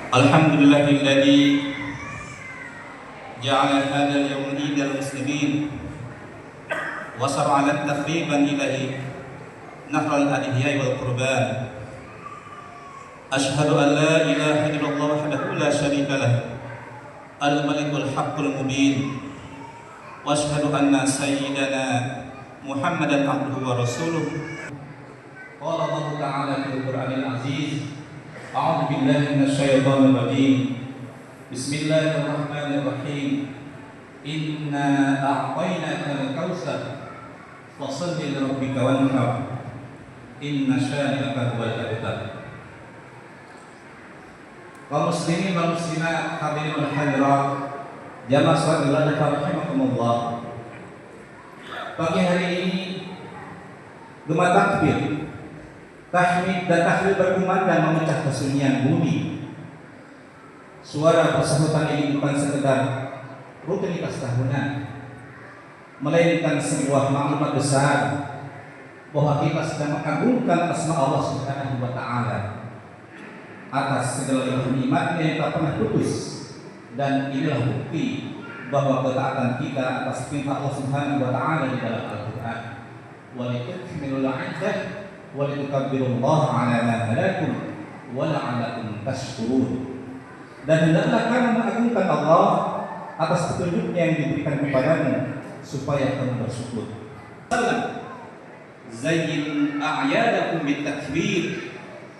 Alhamdulillahilladzi ja'ala hadzal yawma idal muslimin wa sar'ala taqriban ilahi nahral adhiyai wal qurban. Ashhadu an la ilaha illallah wahdahu la syarika lah al-malikul haqqul mubin wa ashhadu anna sayyidana Muhammadan abduhu wa rasuluh. Qala Allah ta'ala fil Qur'anil aziz, a'udzu billahi minasyaitonir rajim. Bismillahirrahmanirrahim. Inna a'tainakal kautsar fasholli li rabbika wanhar. Inna syani'aka huwal abtar. Kaum muslimin wal muslimat, hadirin wal hadirat, jamaah salat rahimakumullah. Pagi hari ini gema takbir, tahmid dan tahlil berkumandang memecah kesunyian bumi. Suara persahutan ini bukan sekedar rutinitas tahunan, melainkan sebuah maklumat besar bahwa kita sedang mengagungkan asma Allah Subhanahu wa Ta'ala atas segala nikmatnya yang tak pernah putus, dan inilah bukti bahwa ketaatan kita atas perintah Allah Subhanahu wa Ta'ala di dalam Al-Qur'an. Wa litukmilul 'iddah wa litukabbirullaha 'ala ma hadakum wa la'allakum tashkurun. Dan hendaklah kamu mengagungkan Allah atas petunjuknya yang diberikan kepadamu supaya kamu bersyukur. Zayyin a'yadakum bitakbir.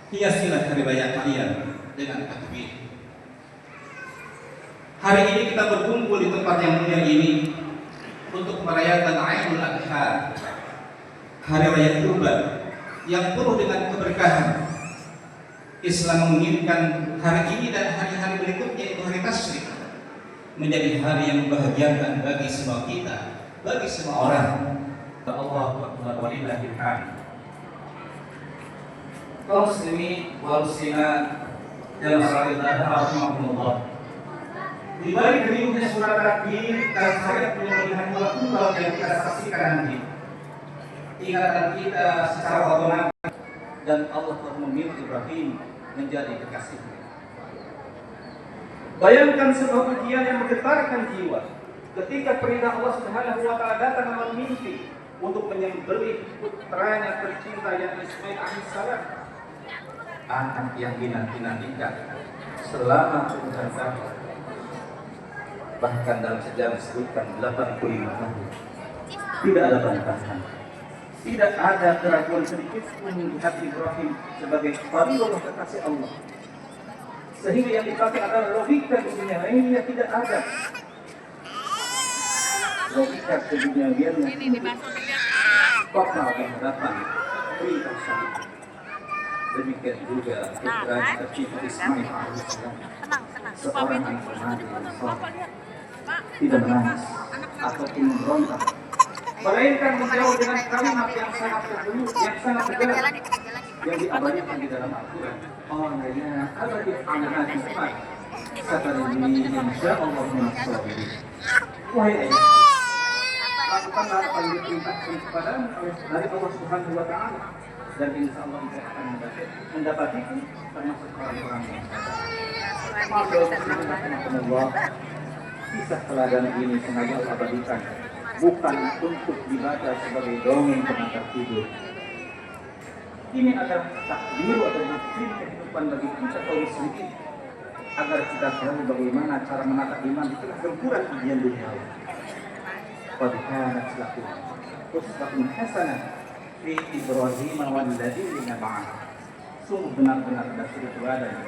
Hiasilah hari raya kalian dengan takbir. Hari ini kita berkumpul di tempat yang mulia ini untuk merayakan Aidul Adha, hari raya Kurban yang penuh dengan keberkahan. Islam menginginkan hari ini dan hari-hari berikutnya, itu hari tasyrik, menjadi hari yang membahagiakan bagi semua kita, bagi semua orang. Allahu akbar walillahil hamd. Kaum muslimin wal muslimat yang rahimakumullah. Di balik riuhnya suara takbir dan saya punya melihat bola tunggal yang kita saksikan nanti, ingatan kita secara otomatis dan Allah telah memilih Ibrahim menjadi kekasihnya. Bayangkan sebuah ujian yang menggetarkan jiwa ketika perintah Allah Subhanahu wa Ta'ala datang dalam mimpi untuk menyembelih putranya tercinta yang Ismail alaihissalam, anak yang dinanti-nantikan selama puluhan tahun. Bahkan dalam sejarah disebutkan 85 tahun. Tidak ada bantahan, tidak ada keraguan sedikit pun di hati Ibrahim sebagai Khalilullah kekasih Allah. Sehingga yang dipakai adalah logika dunia lainnya tidak ada. Logika keduniawiannya total yang hadapan perintah syariat. Demikian juga putra tercinta Ismail alaihissalam, seorang anak remaja yang saleh, tidak menangis ataupun memberontak, melainkan menjauh dengan kalimat yang sangat terbunuh, yang sangat tegas, yang diabadikan di dalam Al-Quran. Allahnya abadi anak Ismail satarini insyaallah minas-sabirin. Wahai ayah, lakukanlah apa yang diperintahkan kepadamu dari Allah Subhanahu wa Ta'ala, dan insya Allah kita akan mendapatiku termasuk orang-orang yang sabar. Kisah teladan ini sengaja Allah abadikan, bukan untuk dibaca sebagai dongeng pengantar tidur. Ini adalah takdir atau bukti kehidupan bagi kita kaum muslimin, agar kita tahu bagaimana cara menata iman di tengah gempuran ujian dunia. Qad kanat lakum uswatun hasanah fi Ibrahim wal ladzina ma'ahu. Sungguh benar-benar ada suri teladan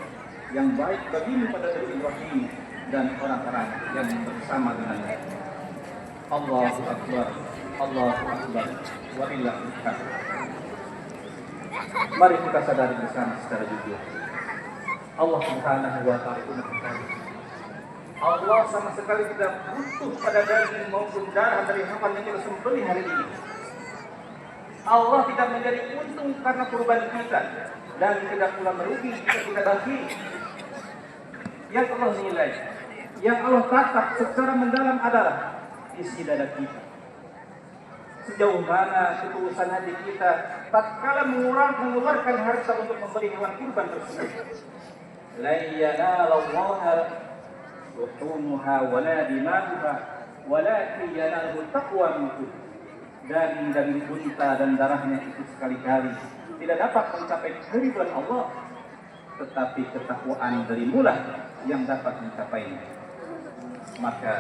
yang baik bagimu pada Nabi Ibrahim dan orang-orang yang bersama dengannya. Allahu akbar, Allahu akbar, walillahil hamd. Mari kita sadari bersama secara jujur, Allah Subhanahu wa Ta'ala itu mengetahui. Allah sama sekali tidak butuh pada daging maupun darah dari hewan yang kita sembelih hari ini. Allah tidak menjadi untung karena kurban kita, dan tidak pula merugi jika kita bagi. Yang Allah nilai, yang Allah tatap secara mendalam adalah isi dada kita. Sejauh mana ketulusan hati kita tatkala mengeluarkan harta untuk membeli hewan kurban tersebut. lan yanalallaha luhumuha wala dima'uha walakin yanaluhu taqwa minkum. Daging unta dan darahnya itu sekali-kali tidak dapat mencapai keridhaan Allah, tetapi ketakwaan darimulah yang dapat mencapainya. Maka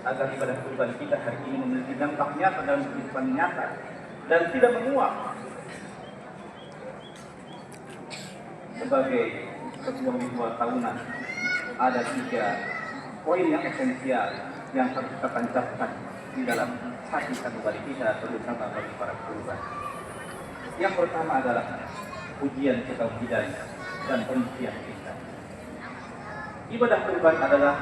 agar ibadah kurban kita hari ini memiliki dampak nyata dalam kehidupan nyata dan tidak menguap sebagai sebuah ritual tahunan, ada 3 poin yang esensial yang harus kita tancapkan di dalam hati kembali kita, terutama bagi para kurban. Yang pertama adalah ujian ketauhidan dan pembuktian kita. Ibadah kurban adalah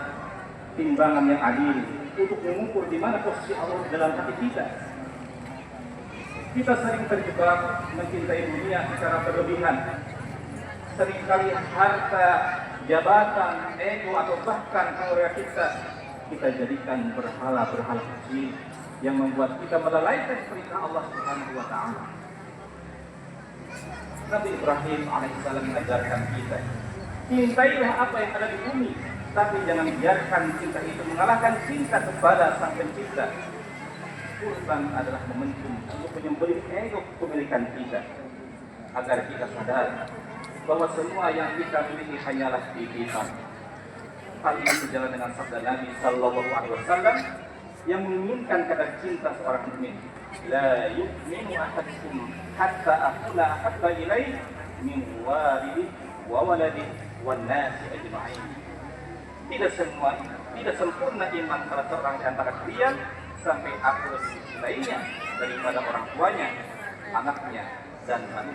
timbangan yang adil untuk mengukur di mana posisi Allah dalam hati kita. Kita sering terjebak mencintai dunia secara berlebihan. Seringkali harta, jabatan, ego atau bahkan keluarga kita jadikan berhala-berhala kecil yang membuat kita melalaikan perintah Allah Subhanahu wa taala. Nabi Ibrahim alaihissalam mengajarkan kita, cintailah apa yang ada di bumi, tapi jangan biarkan cinta itu mengalahkan cinta kepada Sang Pencipta. Kurban adalah momentum untuk menyembelih ego kepemilikan kita, agar kita sadar bahwa semua yang kita miliki hanyalah titipan. Hal ini sejalan dengan sabda Nabi Sallallahu Alaihi Wasallam yang menginginkan kadar cinta seorang mukmin. La yu'minu ahadukum hatta akuna ahabba ilaihi min walidihi wa waladihi wan nasi ajma'in. Tidak sempurna iman salah seorang di antara kalian sampai aku lebih mencintainya daripada orang tuanya, anaknya, dan manusia.